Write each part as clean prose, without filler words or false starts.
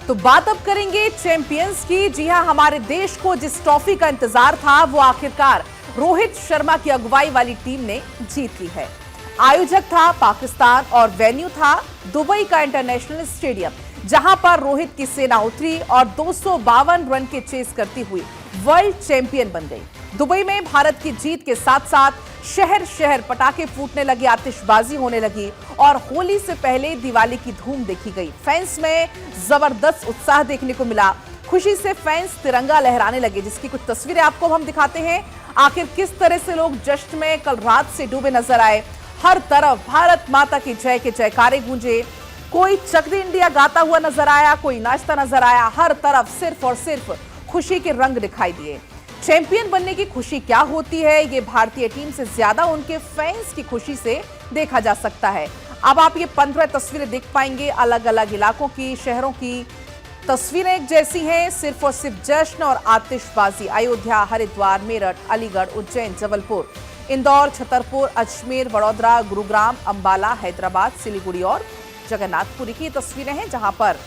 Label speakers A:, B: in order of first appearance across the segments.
A: तो बात अब करेंगे चैंपियंस की। जी हां, हमारे देश को जिस ट्रॉफी का इंतजार था वो आखिरकार रोहित शर्मा की अगुवाई वाली टीम ने जीत ली है। आयोजक था पाकिस्तान और वेन्यू था दुबई का इंटरनेशनल स्टेडियम, जहां पर रोहित की सेना उतरी और 252 रन के चेस करती हुई वर्ल्ड चैंपियन बन गई। दुबई में भारत की जीत के साथ साथ शहर शहर पटाखे फूटने लगे, आतिशबाजी होने लगी और होली से पहले दिवाली की धूम देखी गई। फैंस में जबरदस्त उत्साह देखने को मिला। खुशी से फैंस तिरंगा लहराने लगे, जिसकी कुछ तस्वीरें आपको हम दिखाते हैं। आखिर किस तरह से लोग जश्न में कल रात से डूबे नजर आए। हर तरफ भारत माता की जय के जयकारे गूंजे। कोई चक दे इंडिया गाता हुआ नजर आया, कोई नाचता नजर आया। हर तरफ सिर्फ और सिर्फ खुशी के रंग दिखाई दिए। चैंपियन बनने की खुशी क्या होती है, ये भारतीय टीम से ज्यादा उनके फैंस की खुशी से देखा जा सकता है। अब आप ये 15 तस्वीरें देख पाएंगे। अलग अलग इलाकों की, शहरों की तस्वीरें एक जैसी हैं, सिर्फ और सिर्फ जश्न और आतिशबाजी। अयोध्या, हरिद्वार, मेरठ, अलीगढ़, उज्जैन, जबलपुर, इंदौर, छतरपुर, अजमेर, वडोदरा, गुरुग्राम, अंबाला, हैदराबाद, सिलीगुड़ी और जगन्नाथपुरी की तस्वीरें हैं, जहां पर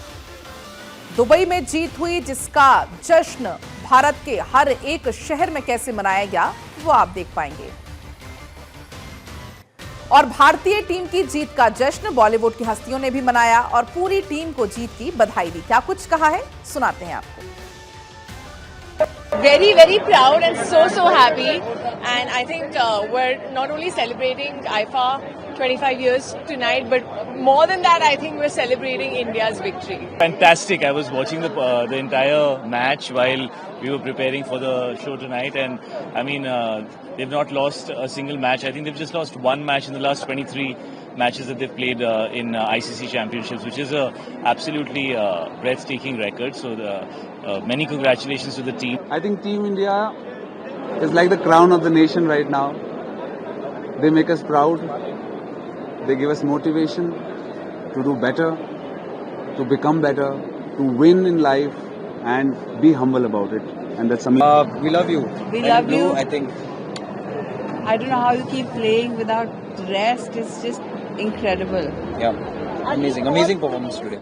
A: दुबई में जीत हुई, जिसका जश्न भारत के हर एक शहर में कैसे मनाया गया वो आप देख पाएंगे। और भारतीय टीम की जीत का जश्न बॉलीवुड की हस्तियों ने भी मनाया और पूरी टीम को जीत की बधाई दी। क्या कुछ कहा है, सुनाते हैं आपको।
B: Very proud and so happy, and I think we're not only celebrating IFA 25 years tonight, but more than that, I think we're celebrating India's victory.
C: Fantastic! I was watching the entire match while we were preparing for the show tonight, and I mean they've not lost a single match. I think they've just lost one match in the last 23 matches that they've played in ICC championships, which is a absolutely breathtaking record. So many congratulations to the team.
D: I think Team India is like the crown of the nation right now. They make us proud. They give us motivation to do better, to become better, to win in life, and be humble about it. And that's amazing.
E: We love you.
B: We love you.
E: I think.
B: I don't know how you keep playing without rest. It's just incredible.
E: Yeah, amazing performance today.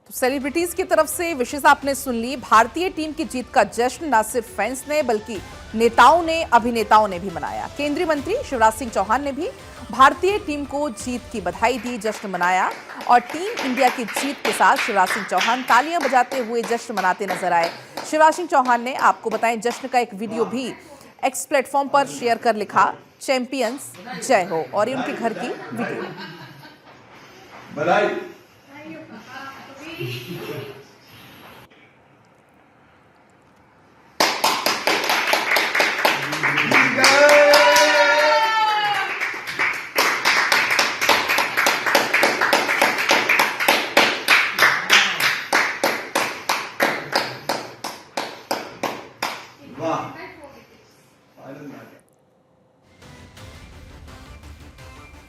A: तो celebrities की तरफ से विशेष आपने सुन ली। भारतीय team की जीत का जश्न न सिर्फ फैंस ने बल्कि नेताओं ने, अभिनेताओं ने भी मनाया। केंद्रीय मंत्री शिवराज सिंह चौहान ने भी भारतीय टीम को जीत की बधाई दी, जश्न मनाया। और टीम इंडिया की जीत के साथ शिवराज सिंह चौहान तालियां बजाते हुए जश्न मनाते नजर आए। शिवराज सिंह चौहान ने, आपको बताएं, जश्न का एक वीडियो भी एक्स प्लेटफॉर्म पर शेयर कर लिखा, चैंपियंस जय हो, और ये उनके घर की वीडियो।
F: बधाई।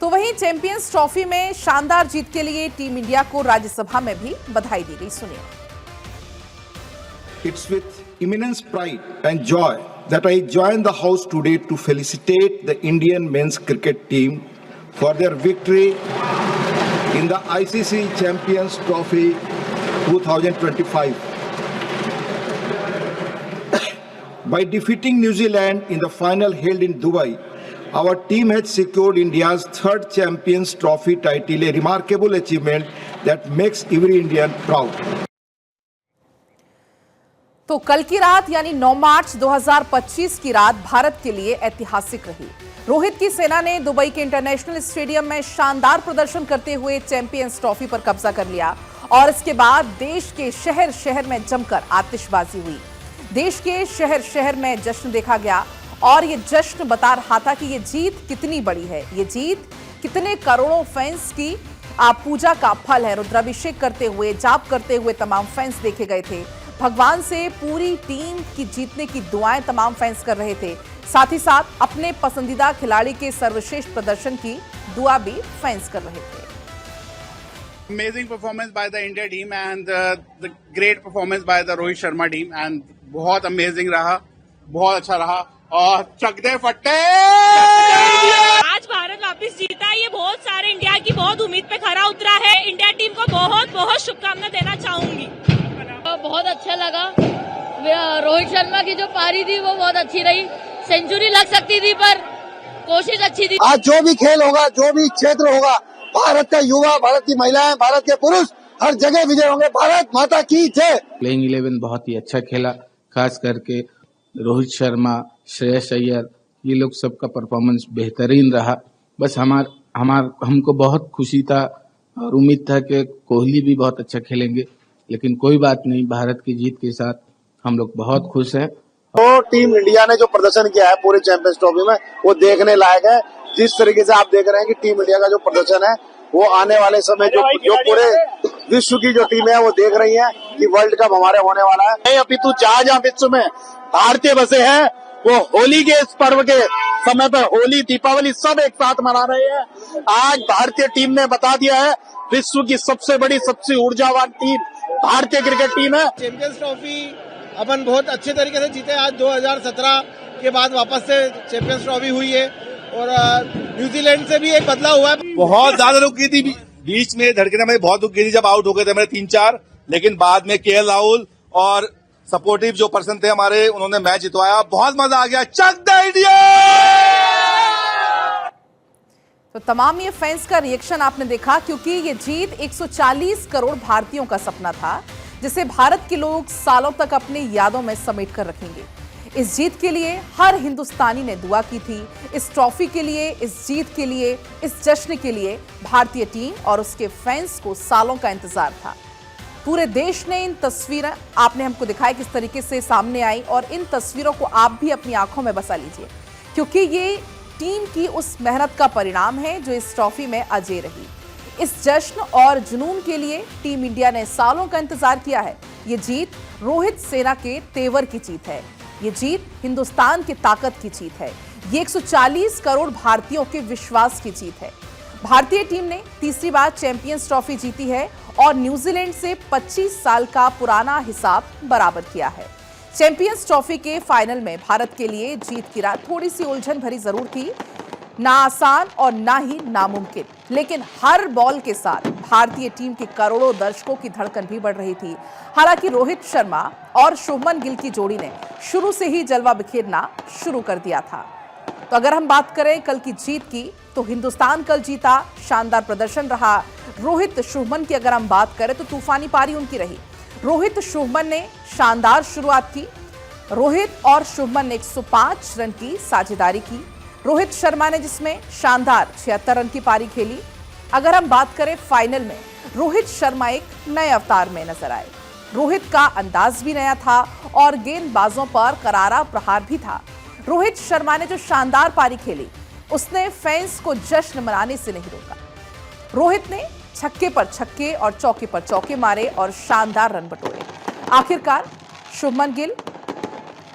A: तो वहीं चैंपियंस ट्रॉफी में शानदार जीत के लिए टीम इंडिया को राज्यसभा में भी बधाई दी गई। सुनिए।
G: It's with immense pride and joy that I join the House today to felicitate the Indian men's cricket team for their victory in the ICC Champions Trophy 2025 by defeating New Zealand in the final held in Dubai. Our team has secured India's third Champions Trophy title, a remarkable achievement that makes every Indian proud.
A: तो कल की रात यानी 9 मार्च 2025 की रात भारत के लिए ऐतिहासिक रही। रोहित की सेना ने दुबई के इंटरनेशनल स्टेडियम में शानदार प्रदर्शन करते हुए चैंपियंस ट्रॉफी पर कब्जा कर लिया और इसके बाद देश के शहर शहर में जमकर आतिशबाजी हुई। देश के शहर शहर में जश्न देखा गया और ये जश्न बता रहा था कि ये जीत कितनी बड़ी है, ये जीत कितने करोड़ों फैंस की पूजा का फल है। रुद्राभिषेक करते हुए, जाप करते हुए तमाम फैंस देखे गए थे। भगवान से पूरी टीम की जीतने की दुआएं तमाम फैंस कर रहे थे। साथ ही साथ अपने पसंदीदा खिलाड़ी के सर्वश्रेष्ठ प्रदर्शन की दुआ भी फैंस कर रहे थे।
H: Amazing performance by the India team and the great performance by the Rohit Sharma team and बहुत amazing रहा, बहुत अच्छा रहा और चक दे फट्टे।
I: आज भारत वापस जीता है, ये बहुत सारे इंडिया की बहुत उम्मीद पे खरा उतरा है। इंडिया टीम को बहुत बहुत शुभकामनाएं देना चाहूंगी। अच्छा लगा। रोहित शर्मा की जो पारी थी वो बहुत अच्छी रही, सेंचुरी लग सकती थी पर कोशिश अच्छी थी।
F: आज जो भी खेल होगा, जो भी क्षेत्र होगा, भारत का युवा, भारत की महिलाएं, भारत के पुरुष हर जगह विजय होंगे। भारत माता की जय।
J: प्लेइंग 11 बहुत ही अच्छा खेला, खास करके रोहित शर्मा, श्रेयस अय्यर, ये लोग सबका परफॉर्मेंस बेहतरीन रहा। बस हमको बहुत खुशी था और उम्मीद था कि कोहली भी बहुत अच्छा खेलेंगे, लेकिन कोई बात नहीं, भारत की जीत के साथ हम लोग बहुत खुश हैं।
F: तो टीम इंडिया ने जो प्रदर्शन किया है पूरे चैंपियंस ट्रॉफी में, वो देखने लायक है। जिस तरीके से आप देख रहे हैं कि टीम इंडिया का जो प्रदर्शन है, वो आने वाले समय जो पूरे विश्व की जो टीमें हैं वो देख रही हैं कि वर्ल्ड कप हमारे होने वाला है। अपितु जहाँ विश्व में भारतीय बसे हैं, वो होली के इस पर्व के समय पर होली, दीपावली सब एक साथ मना रहे हैं। आज भारतीय टीम ने बता दिया है, विश्व की सबसे बड़ी, सबसे ऊर्जावान टीम भारतीय क्रिकेट टीम है।
K: चैंपियंस ट्रॉफी अपन बहुत अच्छे तरीके से जीते। आज 2017 के बाद वापस से चैंपियंस ट्रॉफी हुई है और न्यूजीलैंड से भी एक बदलाव हुआ है।
L: बहुत ज्यादा रुक गई थी, बीच में धड़कने में बहुत रुक गई थी जब आउट हो गए थे मेरे 3-4, लेकिन बाद में केएल राहुल और सपोर्टिव जो पर्सन थे हमारे, उन्होंने मैच जितवाया। बहुत मजा आ गया। चक द इंडिया।
A: तो तमाम ये फैंस का रिएक्शन आपने देखा, क्योंकि ये जीत 140 करोड़ भारतीयों का सपना था, जिसे भारत के लोग सालों तक अपनी यादों में समेट कर रखेंगे। इस जीत के लिए हर हिंदुस्तानी ने दुआ की थी। इस ट्रॉफी के लिए, इस जीत के लिए, इस जश्न के लिए भारतीय टीम और उसके फैंस को सालों का इंतजार था। पूरे देश ने इन तस्वीरें आपने हमको दिखाई किस तरीके से सामने आई, और इन तस्वीरों को आप भी अपनी आंखों में बसा लीजिए, क्योंकि ये टीम की उस मेहनत का परिणाम है जो इस ट्रॉफी में अजय रही। इस जश्न और जुनून के लिए टीम इंडिया ने सालों का इंतजार किया है। ये जीत रोहित सेना के तेवर की जीत है। ये जीत हिंदुस्तान की ताकत की जीत है। ये 140 करोड़ भारतीयों के विश्वास की जीत है। भारतीय टीम ने तीसरी बार चैंपियंस ट्रॉफी जीती है और न्यूजीलैंड से 25 साल का पुराना हिसाब बराबर किया है। चैंपियंस ट्रॉफी के फाइनल में भारत के लिए जीत की रात थोड़ी सी उलझन भरी जरूर थी, ना आसान और ना ही नामुमकिन, लेकिन हर बॉल के साथ भारतीय टीम के करोड़ों दर्शकों की धड़कन भी बढ़ रही थी। हालांकि रोहित शर्मा और शुभमन गिल की जोड़ी ने शुरू से ही जलवा बिखेरना शुरू कर दिया था। तो अगर हम बात करें कल की जीत की, तो हिंदुस्तान कल जीता, शानदार प्रदर्शन रहा। रोहित शुभमन की अगर हम बात करें तो तूफानी पारी उनकी रही। रोहित शुभमन ने शानदार शुरुआत की। रोहित और शुभमन ने 105 रन की साझेदारी की। रोहित शर्मा ने जिसमें शानदार 76 रन की पारी खेली। अगर हम बात करें फाइनल में, रोहित शर्मा एक नए अवतार में नजर आए। रोहित का अंदाज भी नया था और गेंदबाजों पर करारा प्रहार भी था। रोहित शर्मा ने जो शानदार पारी खेली, उसने फैंस को जश्न मनाने से नहीं रोका। रोहित ने छक्के पर छक्के और चौके पर चौके मारे और शानदार रन बटोरे। आखिरकार शुभमन गिल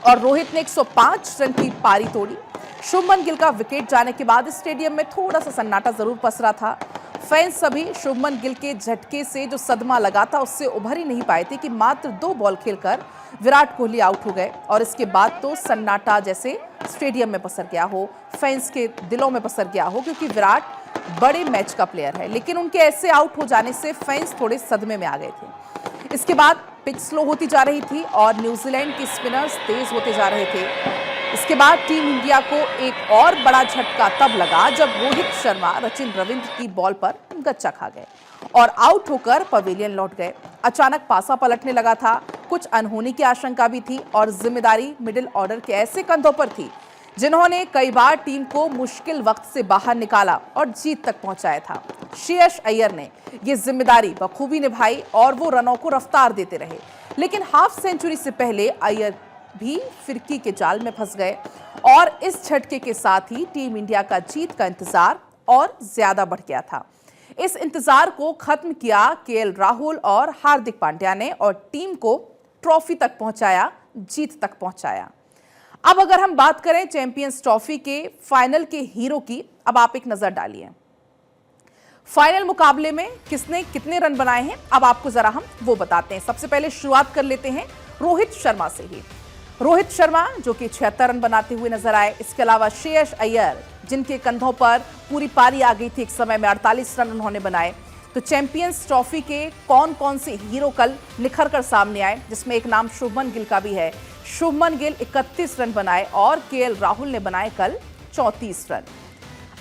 A: और रोहित ने 105 रन की पारी तोड़ी। शुभमन गिल का विकेट जाने के बाद स्टेडियम में थोड़ा सा सन्नाटा जरूर पसरा था। फैंस सभी शुभमन गिल के झटके से जो सदमा लगा था उससे उभर ही नहीं पाए थे कि मात्र 2 बॉल खेलकर विराट कोहली आउट हो गए, और इसके बाद तो सन्नाटा जैसे स्टेडियम में पसर गया हो, फैंस के दिलों में पसर गया हो, क्योंकि विराट बड़े मैच का प्लेयर है। लेकिन उनके ऐसे आउट हो जाने से फैंस थोड़े सदमे में आ गए थे। इसके बाद पिच स्लो होती जा रही थी और न्यूजीलैंड के स्पिनर्स तेज होते जा रहे थे। इसके बाद टीम इंडिया को एक और बड़ा झटका तब लगा जब रोहित शर्मा सचिन रविंद्र की बॉल पर गच्चा खा गए और आउट होकर पवेलियन लौट गए। अचानक पासा पलटने लगा था, कुछ अनहोनी की आशंका भी थी और जिम्मेदारी मिडिल ऑर्डर के ऐसे कंधों पर थी जिन्होंने कई बार टीम को मुश्किल वक्त से बाहर निकाला और जीत तक पहुंचाया था। श्रेयस अय्यर ने यह जिम्मेदारी बखूबी निभाई और वो रनों को रफ्तार देते रहे। लेकिन हाफ सेंचुरी से पहले अय्यर भी फिरकी के जाल में फंस गए और इस झटके के साथ ही टीम इंडिया का जीत का इंतजार और ज्यादा बढ़ गया था। इस इंतजार को खत्म किया केएल राहुल और हार्दिक पांड्या ने और टीम को ट्रॉफी तक पहुंचाया, जीत तक पहुंचाया। अब अगर हम बात करें चैंपियंस ट्रॉफी के फाइनल के हीरो की, अब आप एक नजर डालिए फाइनल मुकाबले में किसने कितने रन बनाए हैं, अब आपको जरा हम वो बताते हैं। सबसे पहले शुरुआत कर लेते हैं रोहित शर्मा से ही। रोहित शर्मा जो कि 76 रन बनाते हुए नजर आए। इसके अलावा श्रेयस अय्यर जिनके कंधों पर पूरी पारी आ गई थी, एक समय में 48 रन उन्होंने बनाए। तो चैंपियंस ट्रॉफी के कौन कौन से हीरो कल निखर कर सामने आए, जिसमें एक नाम शुभमन गिल का भी है। शुभमन गिल 31 रन बनाए और केएल राहुल ने बनाए कल 34 रन।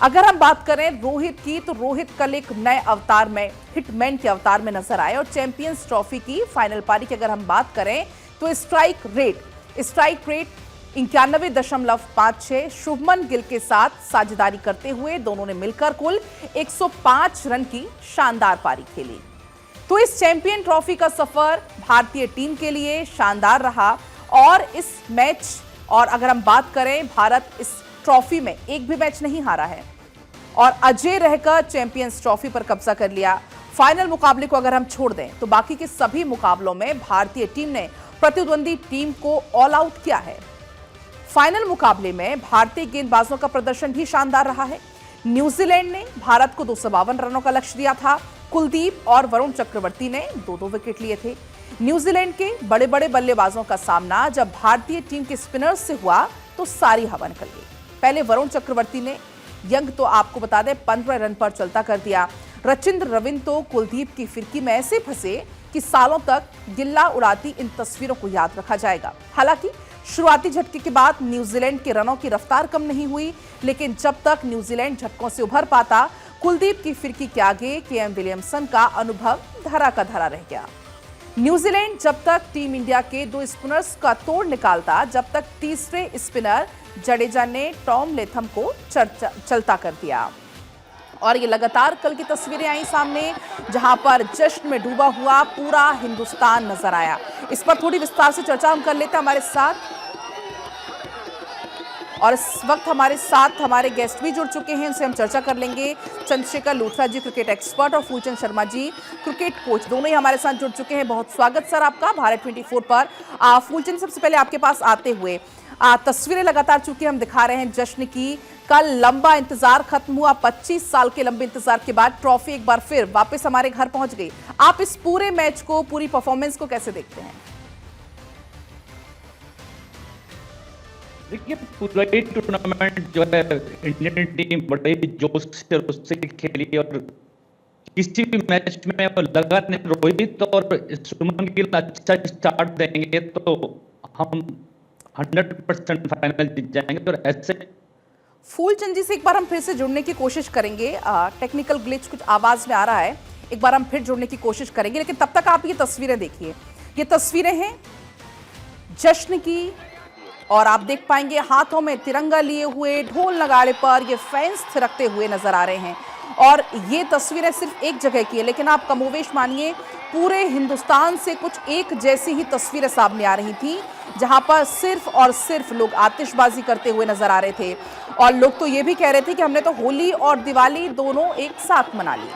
A: अगर हम बात करें रोहित की, तो रोहित कल एक नए अवतार में, हिटमैन के अवतार में नजर आए और चैंपियंस ट्रॉफी की फाइनल पारी की अगर हम बात करें तो स्ट्राइक रेट 91.56 शुभमन गिल के साथ साझेदारी करते हुए दोनों ने मिलकर कुल 105 रन की शानदार पारी खेली। तो इस चैंपियन ट्रॉफी का सफर भारतीय टीम के लिए शानदार रहा और इस मैच, और अगर हम बात करें, भारत इस ट्रॉफी में एक भी मैच नहीं हारा है और अजय रहकर चैंपियंस ट्रॉफी पर कब्जा कर लिया। फाइनल मुकाबले को अगर हम छोड़ दें तो बाकी के सभी मुकाबलों में भारतीय टीम ने प्रतिद्वंदी टीम को ऑल आउट किया है। फाइनल मुकाबले में भारतीय गेंदबाजों का प्रदर्शन भी शानदार रहा है। न्यूजीलैंड ने भारत को 252 रनों का लक्ष्य दिया था। कुलदीप और वरुण चक्रवर्ती ने 2-2 विकेट लिए थे। न्यूजीलैंड के बड़े बड़े बल्लेबाजों का सामना जब भारतीय टीम के स्पिनर्स से हुआ तो सारी हवा निकल गई। पहले वरुण चक्रवर्ती ने यंग तो आपको बता दें 15 रन पर चलता कर दिया। रचिंद्र रविंद्र तो कुलदीप की फिरकी में ऐसे फंसे कि सालों तक गिल्ला उड़ाती इन तस्वीरों को याद रखा जाएगा। हालांकि शुरुआती झटके के बाद न्यूजीलैंड के रनों की रफ्तार कम नहीं हुई, लेकिन जब तक न्यूजीलैंड झटकों से उभर पाता, कुलदीप की फिरकी के आगे केएम विलियमसन का अनुभव धरा का धरा रह गया। न्यूजीलैंड जब तक टीम इंडिया के 2 स्पिनर्स का तोड़ निकालता, जब तक तीसरे स्पिनर जडेजा ने टॉम लेथम को चलता कर दिया। और ये लगातार कल की तस्वीरें आई सामने, जहां पर जश्न में डूबा हुआ पूरा हिंदुस्तान नजर आया। इस पर थोड़ी विस्तार से चर्चा हम कर लेते हैं हमारे साथ, और इस वक्त हमारे साथ हमारे गेस्ट भी जुड़ चुके हैं, उनसे हम चर्चा कर लेंगे। चंद्रशेखर लूथरा जी क्रिकेट एक्सपर्ट और फूलचंद शर्मा जी क्रिकेट कोच, दोनों ही हमारे साथ जुड़ चुके हैं। बहुत स्वागत सर आपका भारत 24 पर। फूलचंद, सबसे पहले आपके पास आते हुए, तस्वीरें लगातार चूंकि हम दिखा रहे हैं जश्न की, कल लंबा इंतजार खत्म हुआ। 25 साल के लंबे इंतजार के बाद ट्रॉफी एक बार फिर वापस हमारे घर पहुंच गई। आप इस पूरे मैच को, पूरी परफॉर्मेंस को कैसे देखते हैं?
M: देखिए, पूरा टूर्नामेंट जो है इंडियन टीम बड़े जोश से खेली और किसी भी मैच में लगा नहीं, रोहित और शुभमन गिल अच्छा स्टार्ट देंगे तो हम 100% फाइनल जीत जाएंगे। तो ऐसे
A: फूलचंद जी से एक बार हम फिर से जुड़ने की कोशिश करेंगे। टेक्निकल ग्लिच कुछ आवाज में आ रहा है, एक बार हम फिर जुड़ने की कोशिश करेंगे, लेकिन तब तक आप ये तस्वीरें देखिए। ये तस्वीरें हैं जश्न की और आप देख पाएंगे हाथों में तिरंगा लिए हुए, ढोल नगाड़े पर ये फैंस थिरकते हुए नजर आ रहे हैं। और ये तस्वीरें सिर्फ एक जगह की है, लेकिन आप कमोवेश मानिए पूरे हिंदुस्तान से कुछ एक जैसी ही तस्वीरें सामने आ रही थी, जहां पर सिर्फ और सिर्फ लोग आतिशबाजी करते हुए नजर आ रहे थे। और लोग तो ये भी कह रहे थे कि हमने तो होली और दिवाली दोनों एक साथ मना ली।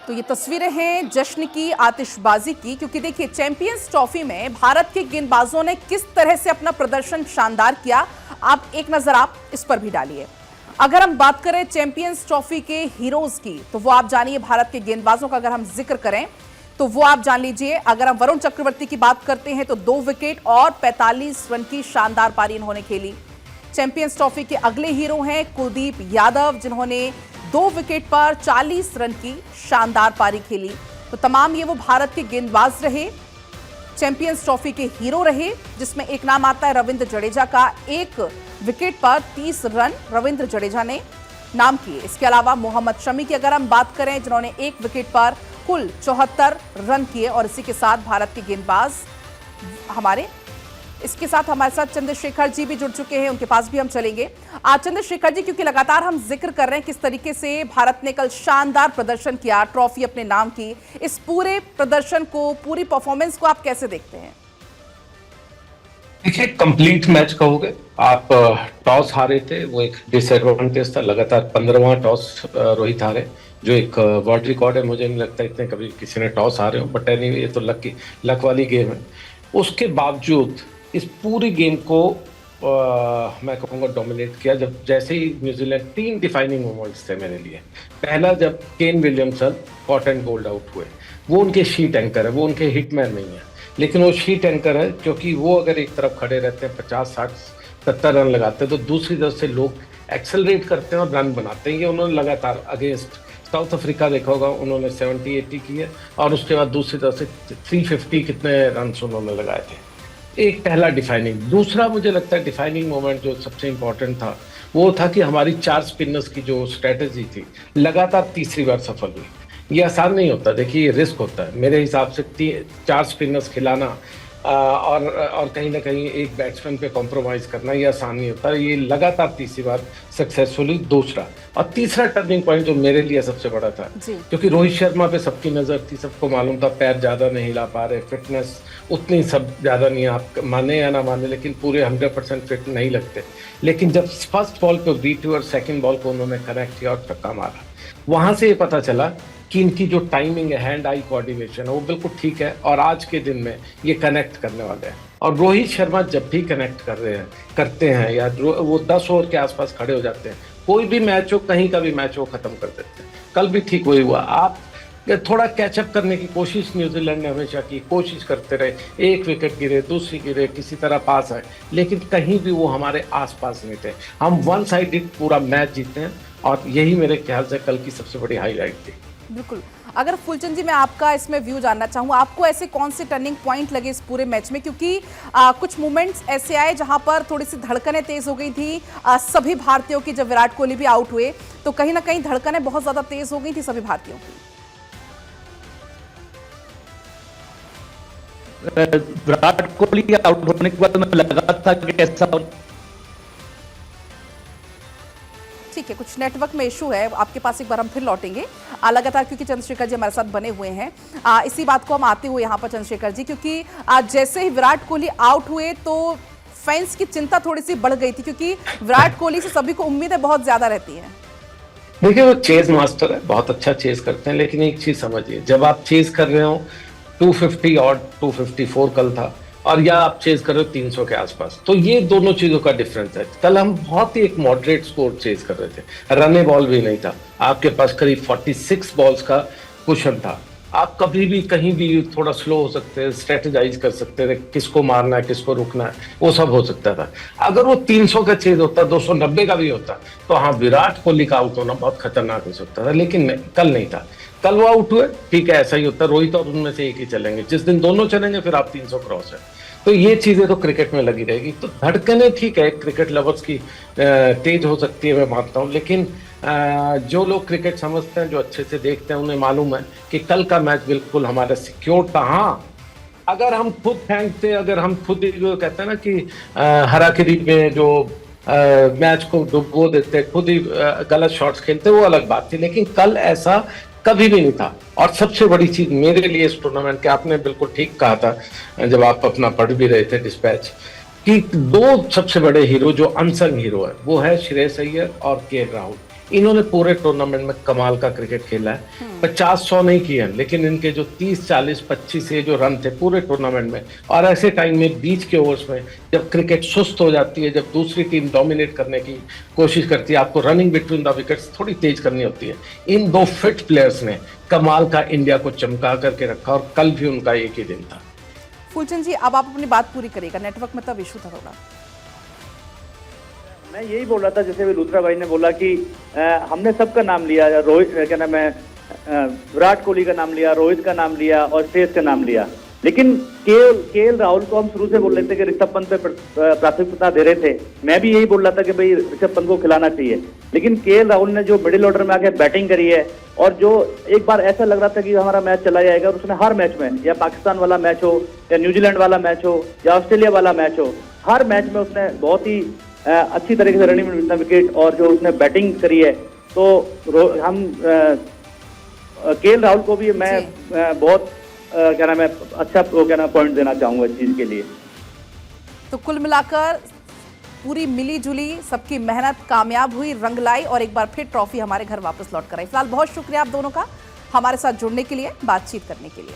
A: तो ये तस्वीरें हैं जश्न की, आतिशबाजी की, क्योंकि देखिए चैंपियंस ट्रॉफी में भारत के गेंदबाजों ने किस तरह से अपना प्रदर्शन शानदार किया। आप एक नजर आप इस पर भी डालिए। अगर हम बात करें चैंपियंस ट्रॉफी के हीरोज की, तो वो आप जानिए भारत के गेंदबाजों का अगर हम जिक्र करें तो वो आप जान लीजिए। अगर हम वरुण चक्रवर्ती की बात करते हैं तो 2 विकेट और 45 रन की शानदार पारी इन्होंने खेली। चैंपियंस ट्रॉफी के अगले हीरो हैं कुलदीप यादव, जिन्होंने 2 विकेट पर 40 रन की शानदार पारी खेली। तो तमाम ये वो भारत के गेंदबाज रहे, चैंपियंस ट्रॉफी के हीरो रहे, जिसमें एक नाम आता है रविंद्र जडेजा का। 1 विकेट पर 30 रन रविंद्र जडेजा ने नाम किए। इसके अलावा मोहम्मद शमी की अगर हम बात करें, जिन्होंने 1 विकेट पर कुल 74 रन किए। और इसी के साथ भारत के गेंदबाज इसके साथ हमारे साथ चंद्रशेखर जी भी जुड़ चुके हैं, उनके पास भी हम चलेंगे। चंद्रशेखर जी, क्योंकि लगातार हम जिक्र कर रहे हैं किस तरीके से भारत ने कल शानदार प्रदर्शन किया, ट्रॉफी अपने नाम की, इस पूरे प्रदर्शन को, पूरी परफॉर्मेंस को आप कैसे देखते हैं?
N: देखिए, कंप्लीट मैच कहोगे आप। टॉस हारे थे, वो एक डिसएडवांटेज था। लगातार 15वां टॉस रोहित हारे, जो एक वर्ल्ड रिकॉर्ड है। मुझे नहीं लगता इतने कभी किसी ने टॉस हारे हो, बट एनीवे ये तो लक वाली गेम है। उसके बावजूद इस पूरी गेम को मैं कहूँगा डोमिनेट किया। जैसे ही न्यूजीलैंड 3 डिफाइनिंग मोमेंट्स थे मेरे लिए। पहला, जब Kane Williamson caught and bowled out हुए, वो उनके शीट एंकर है, वो उनके हिटमैन नहीं है। लेकिन वो शीट एंकर है, क्योंकि वो अगर एक तरफ खड़े रहते हैं 50, 60, 70 रन लगाते हैं तो दूसरी तरफ से लोग एक्सेलरेट करते हैं और रन बनाते हैं। ये उन्होंने लगातार अगेंस्ट साउथ अफ्रीका देखा होगा, उन्होंने 70-80 किए और उसके बाद दूसरी तरफ से 350 कितने रन उन्होंने लगाए थे। एक पहला डिफाइनिंग। दूसरा मुझे लगता है डिफाइनिंग मोमेंट जो सबसे इम्पोर्टेंट था वो था कि हमारी 4 स्पिनर्स की जो स्ट्रेटजी थी लगातार तीसरी बार सफल हुई। ये आसान नहीं होता, देखिए ये रिस्क होता है। मेरे हिसाब से 4 स्पिनर्स खिलाना और कहीं ना कहीं एक बैट्समैन पे कॉम्प्रोमाइज करना ये आसान नहीं होता। ये लगातार तीसरी बार सक्सेसफुली। दूसरा और तीसरा टर्निंग पॉइंट जो मेरे लिए सबसे बड़ा था, क्योंकि रोहित शर्मा पे सबकी नज़र थी, सबको मालूम था पैर ज़्यादा नहीं हिला पा रहे, फिटनेस उतनी सब ज़्यादा नहीं, आप माने या ना माने लेकिन पूरे 100% फिट नहीं लगते। लेकिन जब फर्स्ट बॉल पे बीट और सेकेंड बॉल को उन्होंने कनेक्ट किया और छक्का मारा, वहाँ से ये पता चला कि इनकी जो टाइमिंग है, हैंड आई कोऑर्डिनेशन है, वो बिल्कुल ठीक है और आज के दिन में ये कनेक्ट करने वाले हैं। और रोहित शर्मा जब भी कनेक्ट करते हैं या वो 10 ओवर के आसपास खड़े हो जाते हैं, कोई भी मैच हो, कहीं का भी मैच हो, खत्म कर देते हैं। कल भी ठीक वही हुआ। आप थोड़ा कैचअप करने की कोशिश न्यूजीलैंड ने हमेशा की, कोशिश करते रहे, एक विकेट गिरे, दूसरी गिरे, किसी तरह पास आए, लेकिन कहीं भी वो हमारे आसपास नहीं थे। हम वन साइडेड पूरा मैच जीते हैं और यही मेरे ख्याल से कल की सबसे बड़ी हाईलाइट थी।
A: बिल्कुल। अगर फुलचंद जी मैं आपका इसमें व्यू जानना चाहूँ, आपको ऐसे कौन से टर्निंग पॉइंट लगे इस पूरे मैच में? क्योंकि कुछ मोमेंट्स ऐसे आए जहां पर थोड़ी सी धड़कनें तेज हो गई थी सभी भारतीयों की। जब विराट कोहली भी आउट हुए तो कहीं ना कहीं धड़कनें बहुत ज्यादा तेज हो गई थी सभी भारतीयों की।
M: विराट कोहली आउट होने के बाद मैं लगा था कि ऐसा।
A: ठीक है, कुछ नेटवर्क में इशू है आपके पास, एक बार हम फिर लौटेंगे लगातार, क्योंकि चंद्रशेखर जी हमारे साथ बने हुए हैं। इसी बात को हम आते हुए यहाँ पर चंद्रशेखर जी, क्योंकि जैसे ही विराट कोहली आउट हुए तो फैंस की चिंता थोड़ी सी बढ़ गई थी, क्योंकि विराट कोहली से सभी को उम्मीदें बहुत ज्यादा रहती हैं।
N: देखिए वो चेज मास्टर है, बहुत अच्छा चेज करते हैं, लेकिन एक चीज समझिए, जब आप चेज कर रहे हो 250 और 254 कल था, और या आप चेज कर रहे हो 300 के आसपास, तो ये दोनों चीजों का डिफरेंस है। कल हम बहुत ही एक मॉडरेट स्कोर चेज कर रहे थे, रने बॉल भी नहीं था, आपके पास करीब 46 बॉल्स का कुशन था। आप कभी भी कहीं भी थोड़ा स्लो हो सकते हैं, स्ट्रेटेजाइज कर सकते थे, किसको मारना है, किसको रुकना है, वो सब हो सकता था। अगर वो 300 का चेज होता, 290 का भी होता, तो हाँ विराट कोहली का आउट होना बहुत खतरनाक हो सकता था, लेकिन कल नहीं था। कल वो आउट हुए, ठीक है, ऐसा ही होता है, रोहित और उनमें से एक ही चलेंगे। जिस दिन दोनों चलेंगे फिर आप 300 क्रॉस है। तो ये चीजें तो क्रिकेट में लगी रहेगी। तो धड़कनें ठीक है, क्रिकेट लवर्स की तेज हो सकती है, मैं मानता हूँ, लेकिन जो लोग क्रिकेट समझते हैं, जो अच्छे से देखते हैं, उन्हें मालूम है कि कल का मैच बिल्कुल हमारा सिक्योर था। हाँ, अगर हम खुद फेंकते, अगर हम खुद कहते हैं ना कि हराखरी में जो मैच को डुबो देते, खुद ही गलत शॉट्स खेलते, वो अलग बात थी, लेकिन कल ऐसा कभी भी नहीं था। और सबसे बड़ी चीज मेरे लिए इस टूर्नामेंट के, आपने बिल्कुल ठीक कहा था जब आप अपना पढ़ भी रहे थे डिस्पैच, कि 2 सबसे बड़े हीरो जो अनसंग हीरो है, वो है श्रेयस अय्यर और केएल राहुल। इन्होंने पूरे टूर्नामेंट में कमाल का क्रिकेट खेला है। 50-100 नहीं किए हैं, लेकिन इनके जो 30, 40, 25 ये जो रन थे पूरे टूर्नामेंट में, और ऐसे टाइम में बीच के ओवर्स में जब क्रिकेट सुस्त हो जाती है, जब दूसरी टीम डोमिनेट करने की कोशिश करती है, आपको रनिंग बिटवीन द विकेट्स थोड़ी तेज करनी होती है। इन 2 फिट प्लेयर्स ने कमाल का इंडिया को चमका करके रखा, और कल भी उनका एक ही दिन था।
A: फुलचंद जी अब आप अपनी बात पूरी करिएगा, नेटवर्क में तब इशू था थोड़ा।
O: मैं यही बोल रहा था, जैसे भी लूथरा भाई ने बोला कि हमने सबका नाम लिया, रोहित क्या नाम है, विराट कोहली का नाम लिया, रोहित का नाम लिया और श्रेयस का नाम लिया, लेकिन केएल राहुल को हम शुरू से बोल रहे थे कि ऋषभ पंत पे प्राथमिकता दे रहे थे। मैं भी यही बोल रहा था कि भाई ऋषभ पंत को खिलाना चाहिए, लेकिन केएल राहुल ने जो मिडिल ऑर्डर में आके बैटिंग करी है, और जो एक बार ऐसा लग रहा था कि हमारा मैच चला जाएगा, और उसने हर मैच में, या पाकिस्तान वाला मैच हो, या न्यूजीलैंड वाला मैच हो, या ऑस्ट्रेलिया वाला मैच हो, हर मैच में उसने बहुत ही अच्छी तरीके से रनिंग में विकेट और जो उसने बैटिंग करी है, तो हम केएल राहुल को भी मैं बहुत क्या नाम है अच्छा पॉइंट देना चाहूंगा इस चीज के लिए।
A: तो कुल मिलाकर पूरी मिली जुली सबकी मेहनत कामयाब हुई, रंग लाई, और एक बार फिर ट्रॉफी हमारे घर वापस लौट कर आई। फिलहाल बहुत शुक्रिया आप दोनों का हमारे साथ जुड़ने के लिए, बातचीत करने के लिए।